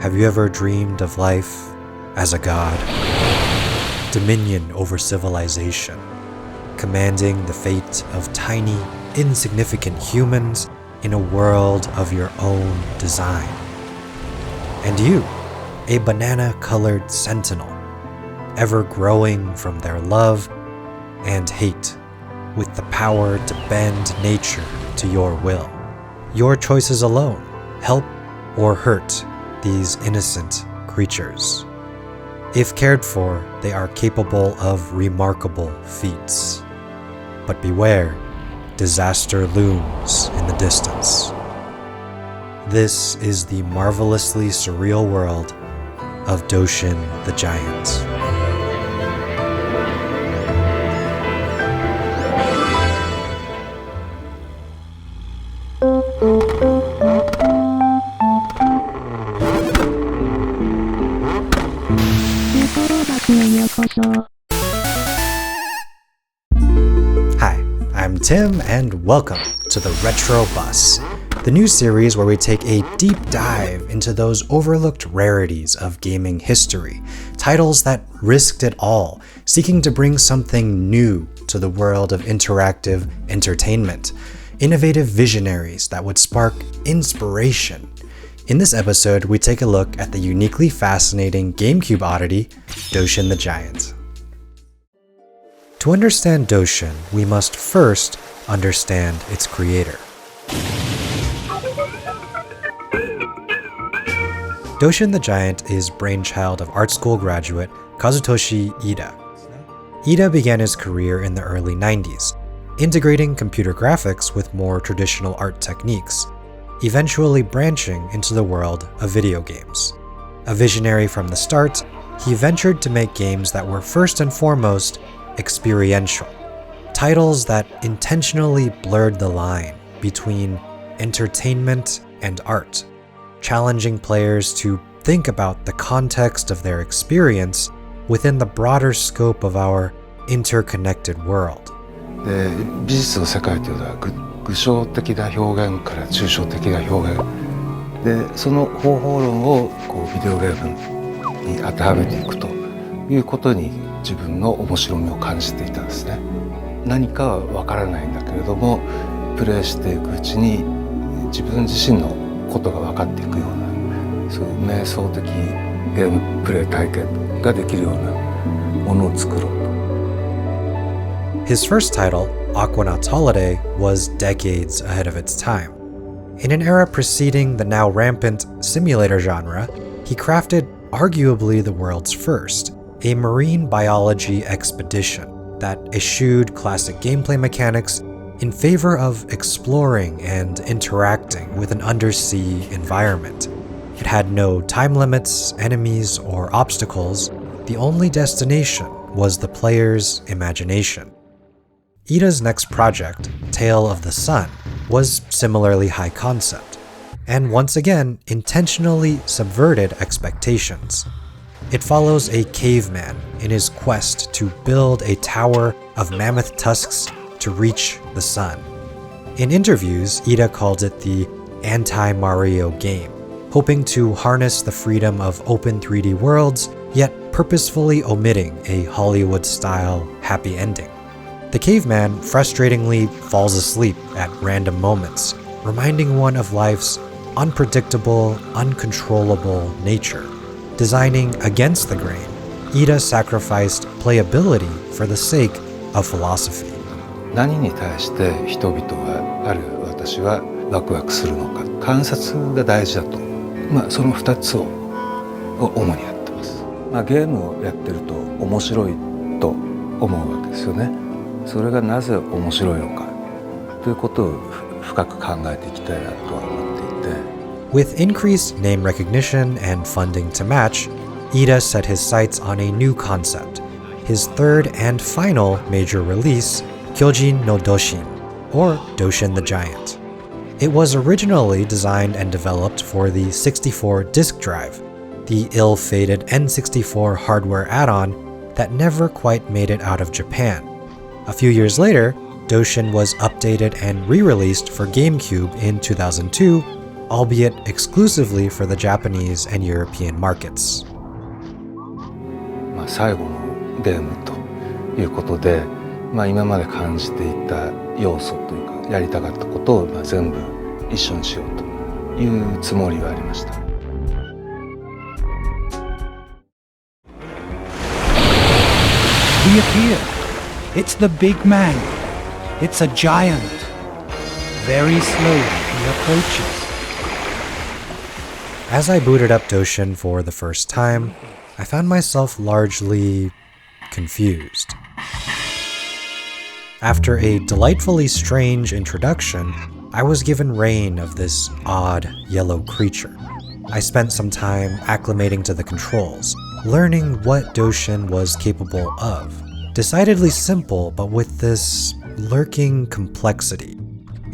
Have you ever dreamed of life as a god? Dominion over civilization, commanding the fate of tiny, insignificant humans in a world of your own design. And you, a banana-colored sentinel, ever growing from their love and hate, with the power to bend nature to your will. Your choices alone help or hurt these innocent creatures. If cared for, they are capable of remarkable feats. But beware, disaster looms in the distance. This is the marvelously surreal world of Doshin the Giant. Hi, I'm Tim and welcome to the Retro Bus, the new series where we take a deep dive into those overlooked rarities of gaming history, titles that risked it all, seeking to bring something new to the world of interactive entertainment, innovative visionaries that would spark inspiration. In this episode, we take a look at the uniquely fascinating GameCube oddity, Doshin the Giant. To understand Doshin, we must first understand its creator. Doshin the Giant is brainchild of art school graduate Katuzoshi Iida. Iida began his career in the early 90s, integrating computer graphics with more traditional art techniques, eventually branching into the world of video games. A visionary from the start, he ventured to make games that were first and foremost experiential, titles that intentionally blurred the line between entertainment and art, challenging players to think about the context of their experience within the broader scope of our interconnected world. で、美術の世界というのは具象的な表現から抽象的な表現で、その方法論をビデオゲームに当てはめていくということに自分の面白みを感じていたんですね。何かは分からないんだけれども、プレイしていくうちに自分自身のことが分かっていくような、そういう瞑想的ゲームプレイ体験ができるようなものを作ろうと。His first title, Aquanaut's Holiday, was decades ahead of its time. In an era preceding the now rampant simulator genre, he crafted arguably the world's first, a marine biology expedition that eschewed classic gameplay mechanics in favor of exploring and interacting with an undersea environment. It had no time limits, enemies, or obstacles. The only destination was the player's imagination. Iida's next project, Tale of the Sun, was similarly high concept, and once again intentionally subverted expectations. It follows a caveman in his quest to build a tower of mammoth tusks to reach the sun. In interviews, Iida called it the anti-Mario game, hoping to harness the freedom of open 3D worlds, yet purposefully omitting a Hollywood-style happy ending. The caveman frustratingly falls asleep at random moments, reminding one of life's unpredictable, uncontrollable nature. Designing against the grain, Iida sacrificed playability for the sake of philosophy. 何に対して人々はあるいは私はワクワクするのか、観察が大事だと、その2つを主にやってます。ゲームをやってると面白いと思うわけですよね。それがなぜ面白いのかということを深く考えていきたいなとは思っていて。With increased name recognition and funding to match, Iida set his sights on a new concept, his third and final major release, Kyojin no Doshin, or Doshin the Giant. It was originally designed and developed for the 64 disk drive, the ill-fated N64 hardware add-on that never quite made it out of Japan. A few years later, Doshin was updated and re-released for GameCube in 2002, albeit exclusively for the Japanese and European markets. 最後のゲームということで、今まで感じていた要素というかやりたかったことを全部一緒にしようというつもりはありました。We appear. It's the big man. It's a giant. Very slowly he approaches. As I booted up Doshin for the first time, I found myself largely confused. After a delightfully strange introduction, I was given reign of this odd yellow creature. I spent some time acclimating to the controls, learning what Doshin was capable of. Decidedly simple, but with this lurking complexity.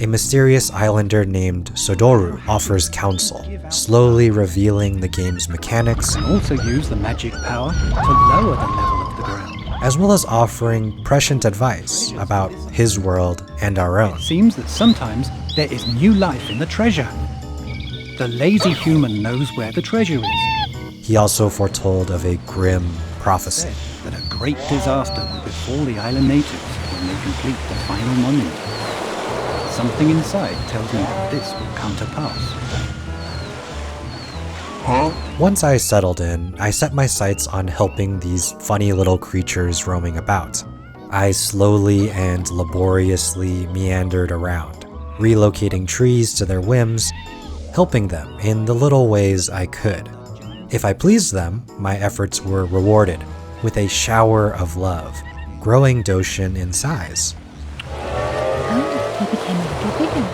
A mysterious islander named Sodoru offers counsel, slowly revealing the game's mechanics, And also use the magic power to lower the level of the ground. as well as offering prescient advice about his world and our own. It seems that sometimes there is new life in the treasure. The lazy human knows where the treasure is. He also foretold of a grim prophecy. That a great disaster will befall the island natives when they complete the final monument. Something inside tells me that this will come to pass. Once I settled in, I set my sights on helping these funny little creatures roaming about. I slowly and laboriously meandered around, relocating trees to their whims, helping them in the little ways I could. If I pleased them, my efforts were rewarded with a shower of love, growing Doshin in size. He became a little bigger.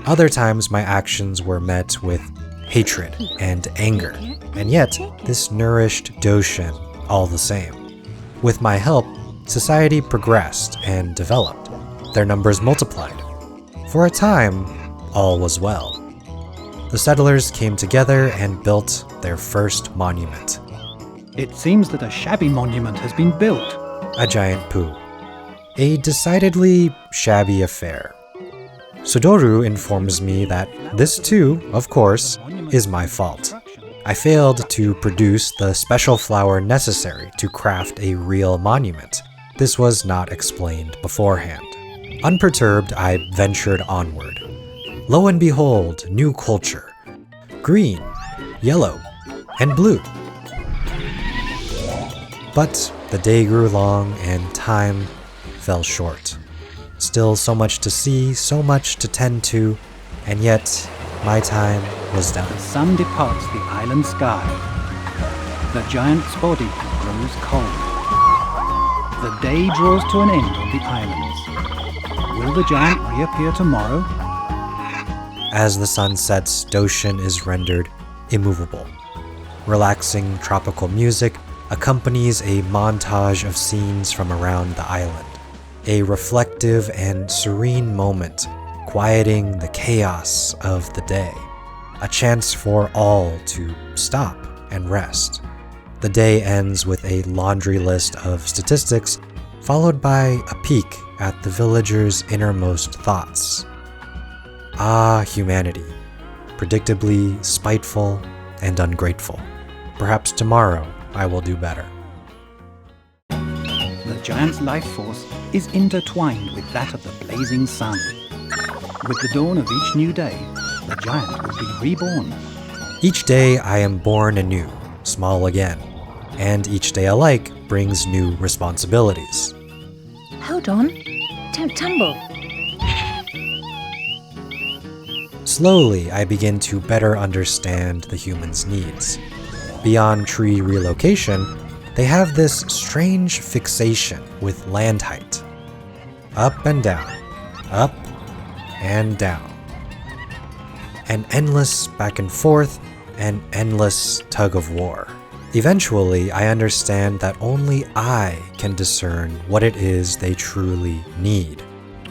Other times my actions were met with hatred and anger, and yet this nourished Doshin all the same. With my help, society progressed and developed. Their numbers multiplied. For a time, all was well. The settlers came together and built their first monument. It seems that a shabby monument has been built. A giant poo. A decidedly shabby affair. Sodoru informs me that this too, of course, is my fault. I failed to produce the special flower necessary to craft a real monument. This was not explained beforehand. Unperturbed, I ventured onward. Lo and behold, new culture. Green, yellow, and blue. But the day grew long and time fell short. Still so much to see, so much to tend to, and yet my time was done. The sun departs the island sky. The giant's body grows cold. The day draws to an end on the islands. Will the giant reappear tomorrow? As the sun sets, Doshin is rendered immovable. Relaxing tropical music accompanies a montage of scenes from around the island. A reflective and serene moment, quieting the chaos of the day. A chance for all to stop and rest. The day ends with a laundry list of statistics, followed by a peek at the villagers' innermost thoughts. Ah, humanity. Predictably spiteful and ungrateful. Perhaps tomorrow I will do better. The giant's life force is intertwined with that of the blazing sun. With the dawn of each new day, the giant will be reborn. Each day I am born anew, small again, and each day alike brings new responsibilities. Hold on. Don't tumble. Slowly, I begin to better understand the human's needs. Beyond tree relocation, they have this strange fixation with land height. Up and down, up and down. An endless back and forth, an endless tug of war. Eventually, I understand that only I can discern what it is they truly need.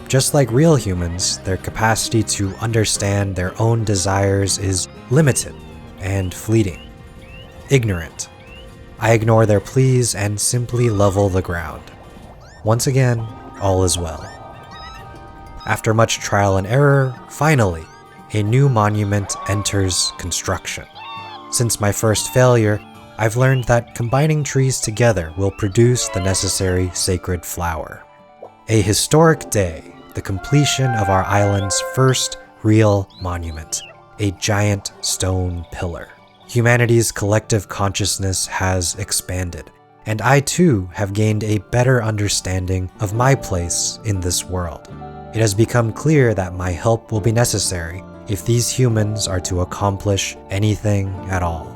Just like real humans, their capacity to understand their own desires is limited and fleeting. Ignorant. I ignore their pleas and simply level the ground. Once again, all is well. After much trial and error, finally, a new monument enters construction. Since my first failure, I've learned that combining trees together will produce the necessary sacred flower. A historic day, the completion of our island's first real monument, a giant stone pillar. Humanity's collective consciousness has expanded, and I too have gained a better understanding of my place in this world. It has become clear that my help will be necessary if these humans are to accomplish anything at all.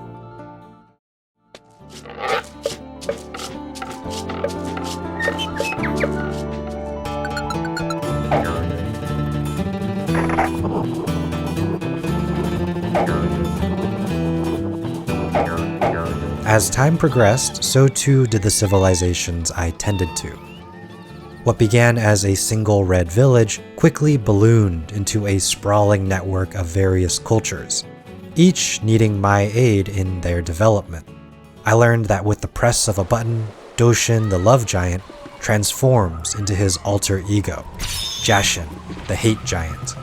As time progressed, so too did the civilizations I tended to. What began as a single red village quickly ballooned into a sprawling network of various cultures, each needing my aid in their development. I learned that with the press of a button, Doshin the Love Giant transforms into his alter ego, Jashin, the Hate Giant.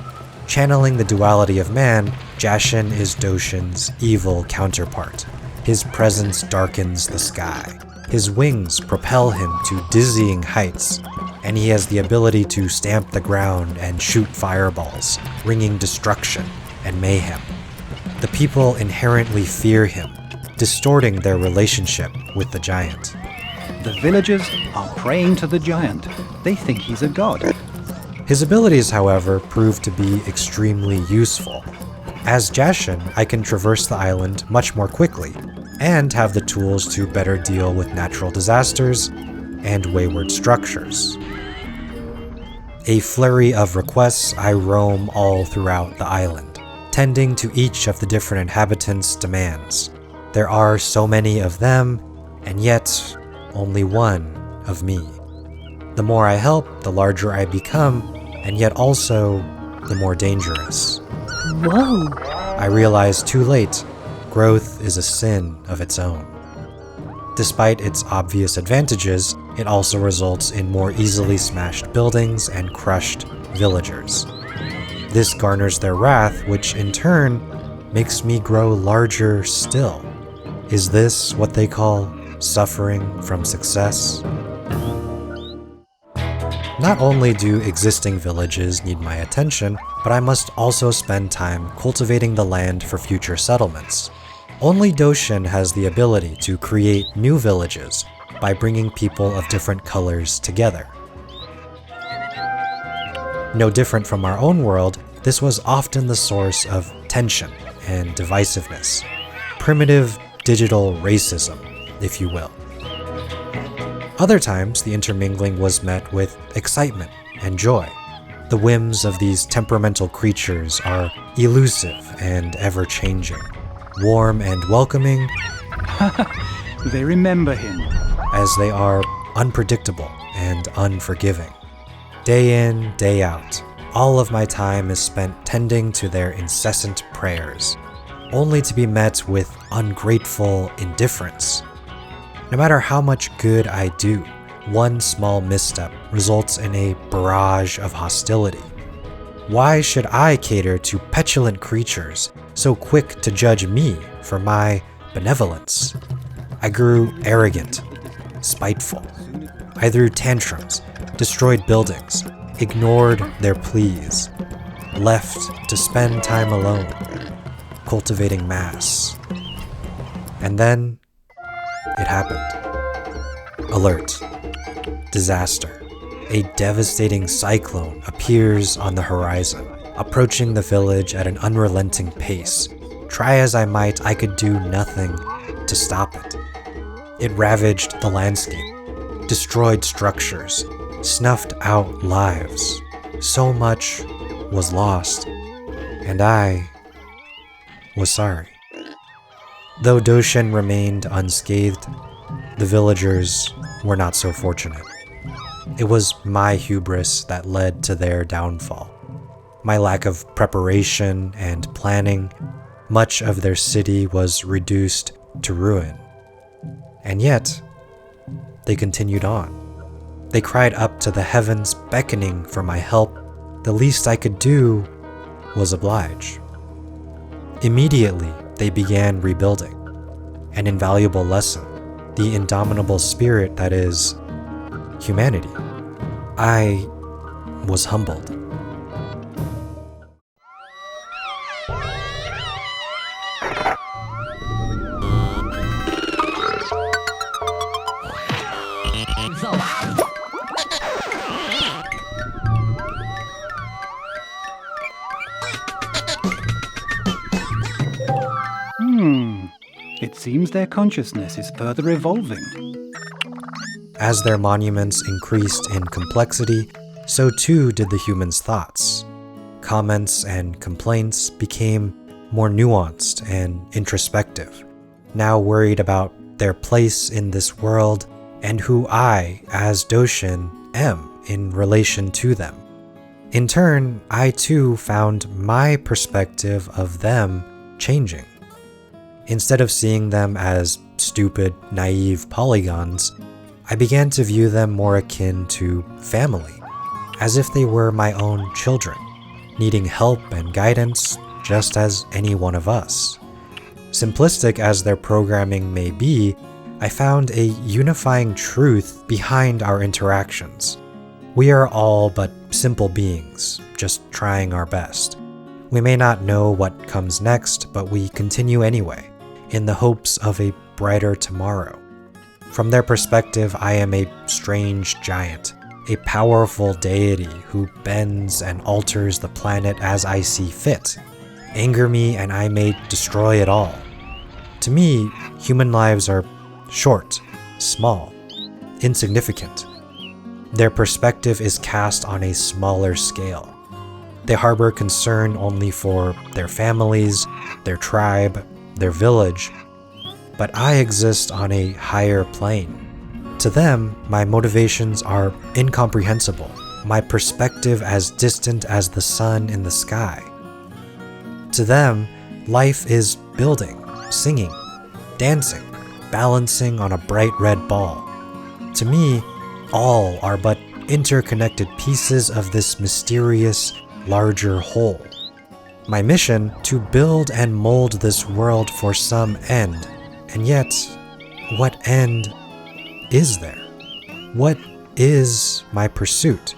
Channeling the duality of man, Jashin is Doshin's evil counterpart. His presence darkens the sky. His wings propel him to dizzying heights, and he has the ability to stamp the ground and shoot fireballs, bringing destruction and mayhem. The people inherently fear him, distorting their relationship with the giant. The villagers are praying to the giant. They think he's a god. His abilities, however, prove to be extremely useful. As Jashin, I can traverse the island much more quickly, and have the tools to better deal with natural disasters and wayward structures. A flurry of requests, I roam all throughout the island, tending to each of the different inhabitants' demands. There are so many of them, and yet only one of me. The more I help, the larger I become, and yet also the more dangerous. Whoa! I realized too late, growth is a sin of its own. Despite its obvious advantages, it also results in more easily smashed buildings and crushed villagers. This garners their wrath, which in turn makes me grow larger still. Is this what they call suffering from success? Not only do existing villages need my attention, but I must also spend time cultivating the land for future settlements. Only Doshin has the ability to create new villages by bringing people of different colors together. No different from our own world, this was often the source of tension and divisiveness. Primitive digital racism, if you will. Other times, the intermingling was met with excitement and joy. The whims of these temperamental creatures are elusive and ever-changing, warm and welcoming, They remember him. as they are unpredictable and unforgiving. Day in, day out, all of my time is spent tending to their incessant prayers, only to be met with ungrateful indifference. No matter how much good I do, one small misstep results in a barrage of hostility. Why should I cater to petulant creatures so quick to judge me for my benevolence? I grew arrogant, spiteful. I threw tantrums, destroyed buildings, ignored their pleas, left to spend time alone, cultivating mass. And then it happened. Alert. Disaster. A devastating cyclone appears on the horizon, approaching the village at an unrelenting pace. Try as I might, I could do nothing to stop it. It ravaged the landscape, destroyed structures, snuffed out lives. So much was lost, and I was sorry. Though Doshin remained unscathed, the villagers were not so fortunate. It was my hubris that led to their downfall. My lack of preparation and planning, much of their city was reduced to ruin. And yet, they continued on. They cried up to the heavens, beckoning for my help. The least I could do was oblige. Immediately, they began rebuilding. An invaluable lesson, the indomitable spirit that is humanity. I was humbled. It seems their consciousness is further evolving. As their monuments increased in complexity, so too did the humans' thoughts. Comments and complaints became more nuanced and introspective, now worried about their place in this world and who I, as Doshin, am in relation to them. In turn, I too found my perspective of them changing. Instead of seeing them as stupid, naive polygons, I began to view them more akin to family, as if they were my own children, needing help and guidance just as any one of us. Simplistic as their programming may be, I found a unifying truth behind our interactions. We are all but simple beings, just trying our best. We may not know what comes next, but we continue anyway, in the hopes of a brighter tomorrow. From their perspective, I am a strange giant, a powerful deity who bends and alters the planet as I see fit. Anger me and I may destroy it all. To me, human lives are short, small, insignificant. Their perspective is cast on a smaller scale. They harbor concern only for their families, their tribe, their village, but I exist on a higher plane. To them, my motivations are incomprehensible, my perspective as distant as the sun in the sky. To them, life is building, singing, dancing, balancing on a bright red ball. To me, all are but interconnected pieces of this mysterious, larger whole. My mission to build and mold this world for some end, and yet, what end is there? What is my pursuit?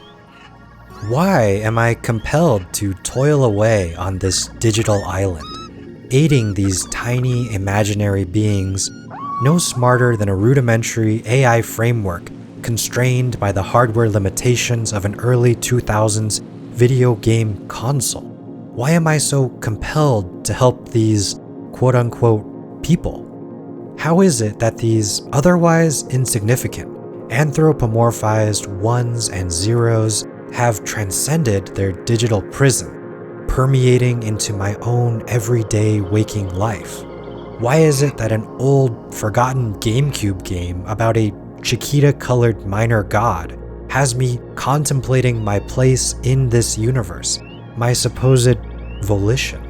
Why am I compelled to toil away on this digital island, aiding these tiny imaginary beings, no smarter than a rudimentary AI framework constrained by the hardware limitations of an early 2000s video game console? Why am I so compelled to help these quote-unquote people? How is it that these otherwise insignificant, anthropomorphized ones and zeros have transcended their digital prison, permeating into my own everyday waking life? Why is it that an old, forgotten Gamecube game about a Chiquita-colored minor god has me contemplating my place in this universe, my supposed volition,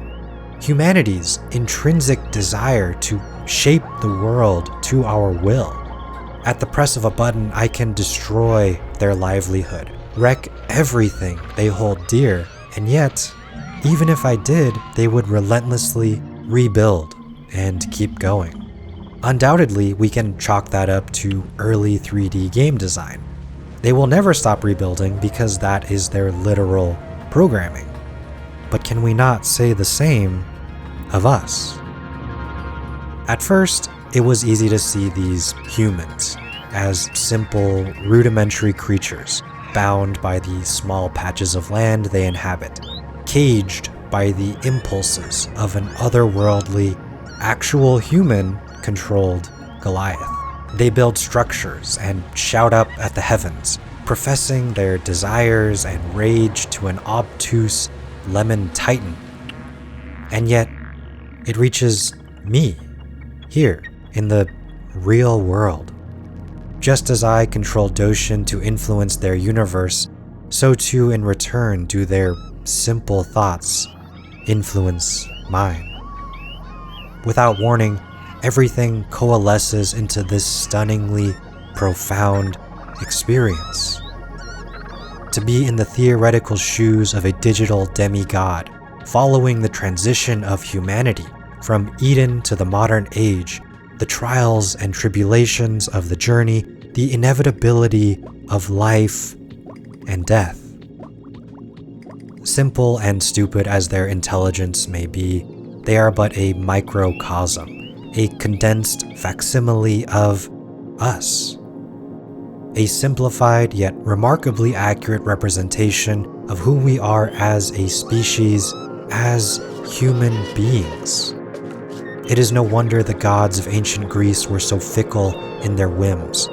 humanity's intrinsic desire to shape the world to our will? At the press of a button, I can destroy their livelihood, wreck everything they hold dear, and yet, even if I did, they would relentlessly rebuild and keep going. Undoubtedly, we can chalk that up to early 3D game design. They will never stop rebuilding because that is their literal programming. But can we not say the same of us? At first, it was easy to see these humans as simple, rudimentary creatures, bound by the small patches of land they inhabit, caged by the impulses of an otherworldly, actual human-controlled Goliath. They build structures and shout up at the heavens, professing their desires and rage to an obtuse lemon titan. And yet, it reaches me, here, in the real world. Just as I control Doshin to influence their universe, so too in return do their simple thoughts influence mine. Without warning, everything coalesces into this stunningly profound experience. To be in the theoretical shoes of a digital demigod, following the transition of humanity from Eden to the modern age, the trials and tribulations of the journey, the inevitability of life and death. Simple and stupid as their intelligence may be, they are but a microcosm, a condensed facsimile of us. A simplified yet remarkably accurate representation of who we are as a species, as human beings. It is no wonder the gods of ancient Greece were so fickle in their whims.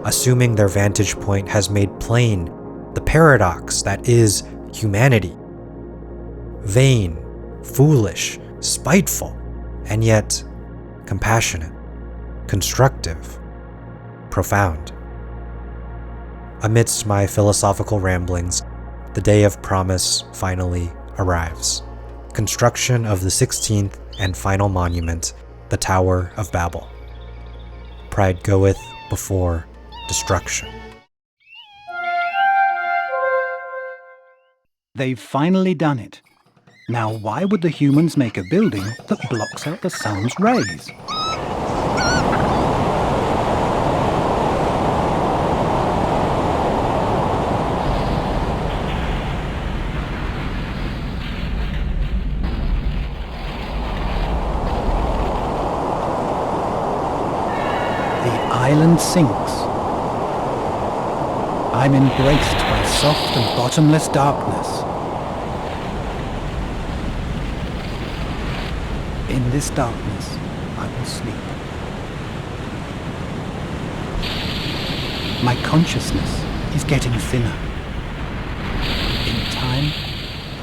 Assuming their vantage point has made plain the paradox that is humanity. Vain, foolish, spiteful, and yet compassionate, constructive, profound. Amidst my philosophical ramblings, the day of promise finally arrives. Construction of the 16th and final monument, the Tower of Babel. Pride goeth before destruction. They've finally done it. Now why would the humans make a building that blocks out the sun's rays? The island sinks. I'm embraced by soft and bottomless darkness. In this darkness, I will sleep. My consciousness is getting thinner. In time,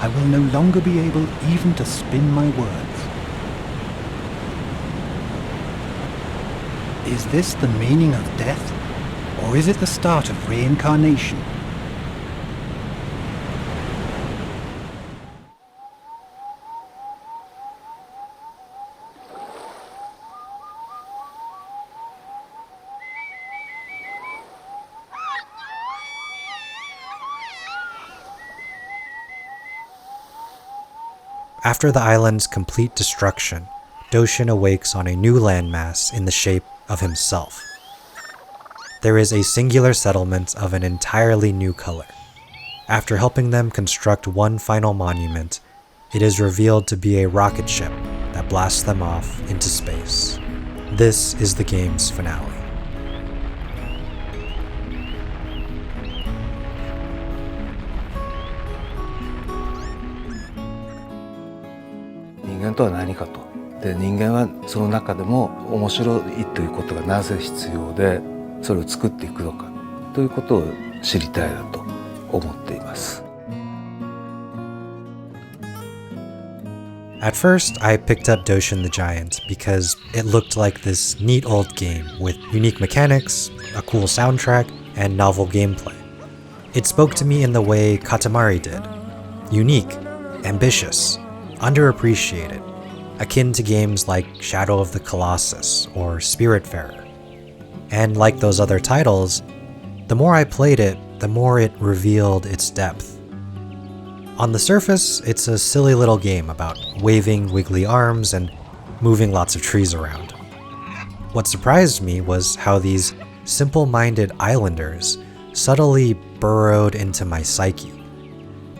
I will no longer be able even to spin my words. Is this the meaning of death, or is it the start of reincarnation? After the island's complete destruction, Doshin awakes on a new landmass in the shape of himself. There is a singular settlement of an entirely new color. After helping them construct one final monument, it is revealed to be a rocket ship that blasts them off into space. This is the game's finale.人間とは何かと。で、人間はその中でも面白いということがなぜ必要で、それを作っていくのかということを知りたいなと思っています。At first, I picked up Doshin the Giant because it looked like this neat old game with unique mechanics, a cool soundtrack, and novel gameplay. It spoke to me in the way Katamari did. Unique, ambitious, underappreciated, akin to games like Shadow of the Colossus or Spiritfarer. And like those other titles, the more I played it, the more it revealed its depth. On the surface, it's a silly little game about waving wiggly arms and moving lots of trees around. What surprised me was how these simple-minded islanders subtly burrowed into my psyche,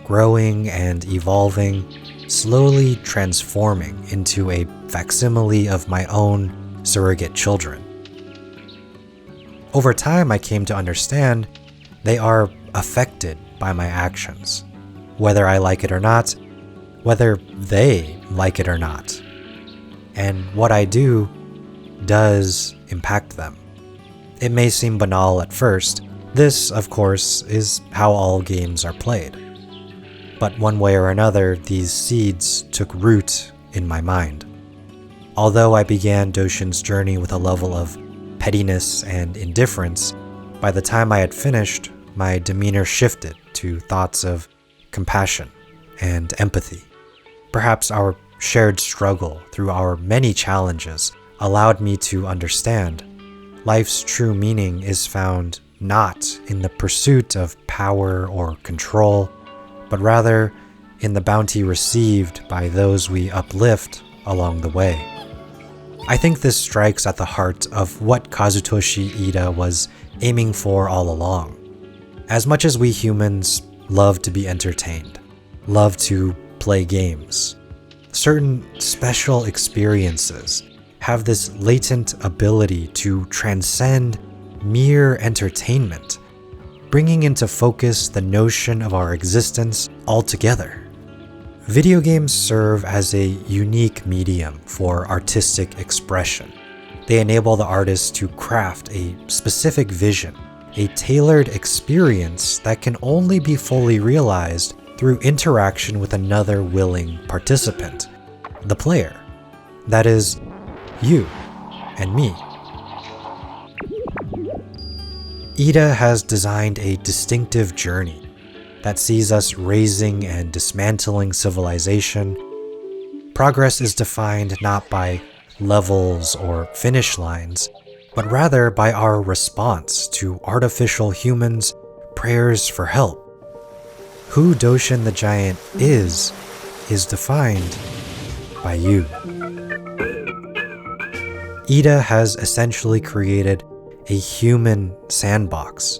growing and evolving, slowly transforming into a facsimile of my own surrogate children. Over time, I came to understand they are affected by my actions, whether I like it or not, whether they like it or not. And what I do does impact them. It may seem banal at first. This, of course, is how all games are played. But one way or another, these seeds took root in my mind. Although I began Doshin's journey with a level of pettiness and indifference, by the time I had finished, my demeanor shifted to thoughts of compassion and empathy. Perhaps our shared struggle through our many challenges allowed me to understand life's true meaning is found not in the pursuit of power or control, but rather in the bounty received by those we uplift along the way. I think this strikes at the heart of what Katuzoshi Iida was aiming for all along. As much as we humans love to be entertained, love to play games, certain special experiences have this latent ability to transcend mere entertainment, bringing into focus the notion of our existence altogether. Video games serve as a unique medium for artistic expression. They enable the artist to craft a specific vision, a tailored experience that can only be fully realized through interaction with another willing participant, the player. That is, you and me. Iida has designed a distinctive journey that sees us raising and dismantling civilization. Progress is defined not by levels or finish lines, but rather by our response to artificial humans' prayers for help. Who Doshin the Giant is defined by you. Iida has essentially created a human sandbox,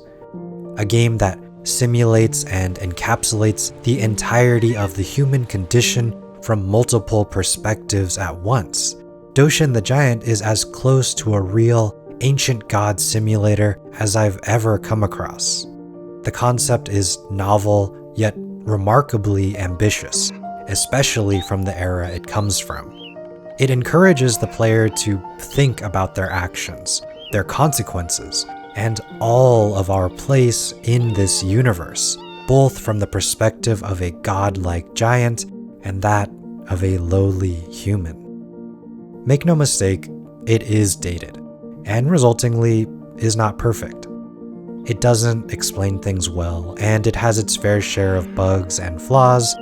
a game that simulates and encapsulates the entirety of the human condition from multiple perspectives at once. Doshin the Giant is as close to a real ancient god simulator as I've ever come across. The concept is novel yet remarkably ambitious, especially from the era it comes from. It encourages the player to think about their actions, their consequences, and all of our place in this universe, both from the perspective of a godlike giant and that of a lowly human. Make no mistake, it is dated, and resultingly is not perfect. It doesn't explain things well, and it has its fair share of bugs and flaws,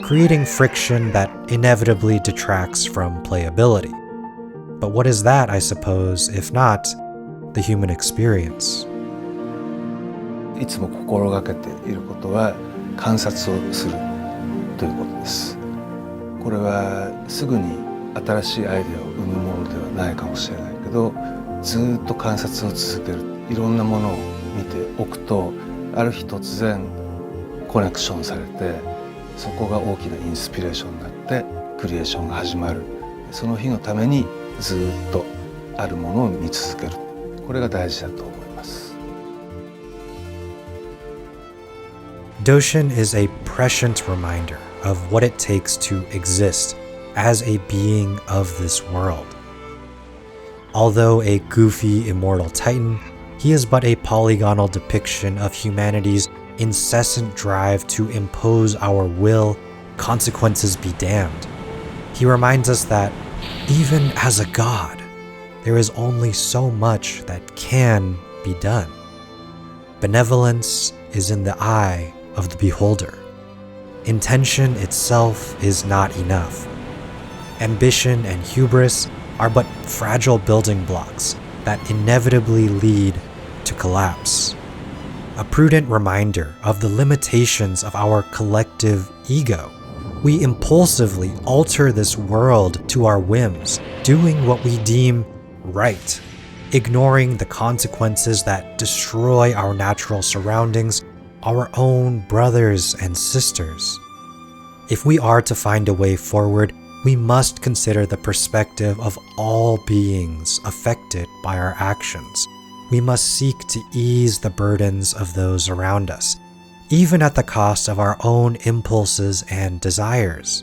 creating friction that inevitably detracts from playability. But what is that, I suppose, if not the human experience? いつも心がけていることは観察をするということです。これはすぐに新しいアイデアを生むものではないかもしれないけど、ずっと観察を続ける、いろんなものを見ておくと、ある日突然コネクションされて、そこが大きなインスピレーションになってクリエーションが始まる。その日のためにずっとあるものを見続ける。これが大事だと思います。Doshin is a prescient reminder of what it takes to exist as a being of this world. Although a goofy immortal titan, he is but a polygonal depiction of humanity's incessant drive to impose our will, consequences be damned. He reminds us that, even as a god, there is only so much that can be done. Benevolence is in the eye of the beholder. Intention itself is not enough. Ambition and hubris are but fragile building blocks that inevitably lead to collapse. A prudent reminder of the limitations of our collective ego. We impulsively alter this world to our whims, doing what we deem right, ignoring the consequences that destroy our natural surroundings, our own brothers and sisters. If we are to find a way forward, we must consider the perspective of all beings affected by our actions. We must seek to ease the burdens of those around us, even at the cost of our own impulses and desires.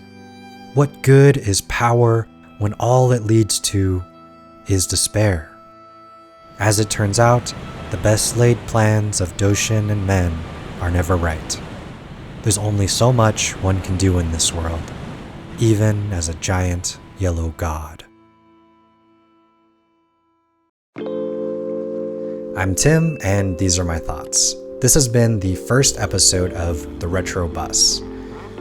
What good is power when all it leads to is despair? As it turns out, the best laid plans of Doshin and men are never right. There's only so much one can do in this world, even as a giant yellow god. I'm Tim, and these are my thoughts. This has been the first episode of The Retro Bus.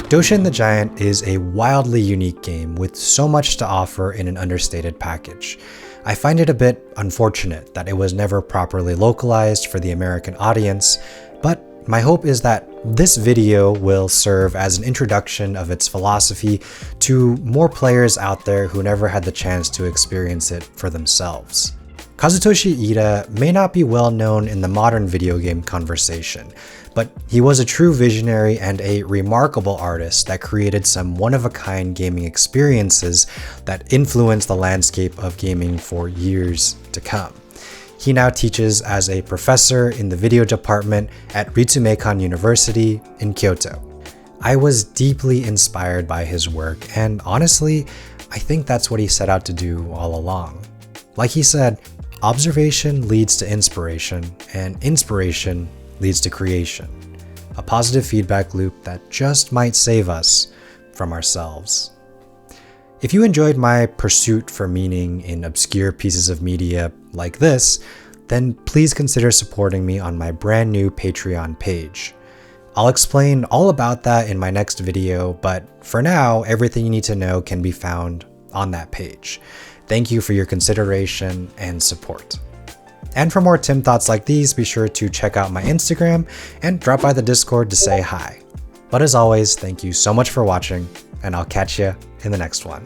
Doshin the Giant is a wildly unique game with so much to offer in an understated package. I find it a bit unfortunate that it was never properly localized for the American audience, but My hope is that this video will serve as an introduction of its philosophy to more players out there who never had the chance to experience it for themselves. Katuzoshi Iida may not be well known in the modern video game conversation, but he was a true visionary and a remarkable artist that created some one-of-a-kind gaming experiences that influenced the landscape of gaming for years to come. He now teaches as a professor in the video department at Ritsumeikan University in Kyoto. I was deeply inspired by his work, and honestly, I think that's what he set out to do all along. Like he said, observation leads to inspiration, and inspiration leads to creation. A positive feedback loop that just might save us from ourselves. If you enjoyed my pursuit for meaning in obscure pieces of media like this, then please consider supporting me on my brand new Patreon page. I'll explain all about that in my next video, but for now, everything you need to know can be found on that page. Thank you for your consideration and support. And for more Tim Thoughts like these, be sure to check out my Instagram and drop by the Discord to say hi. But as always, thank you so much for watching, and I'll catch you in the next one.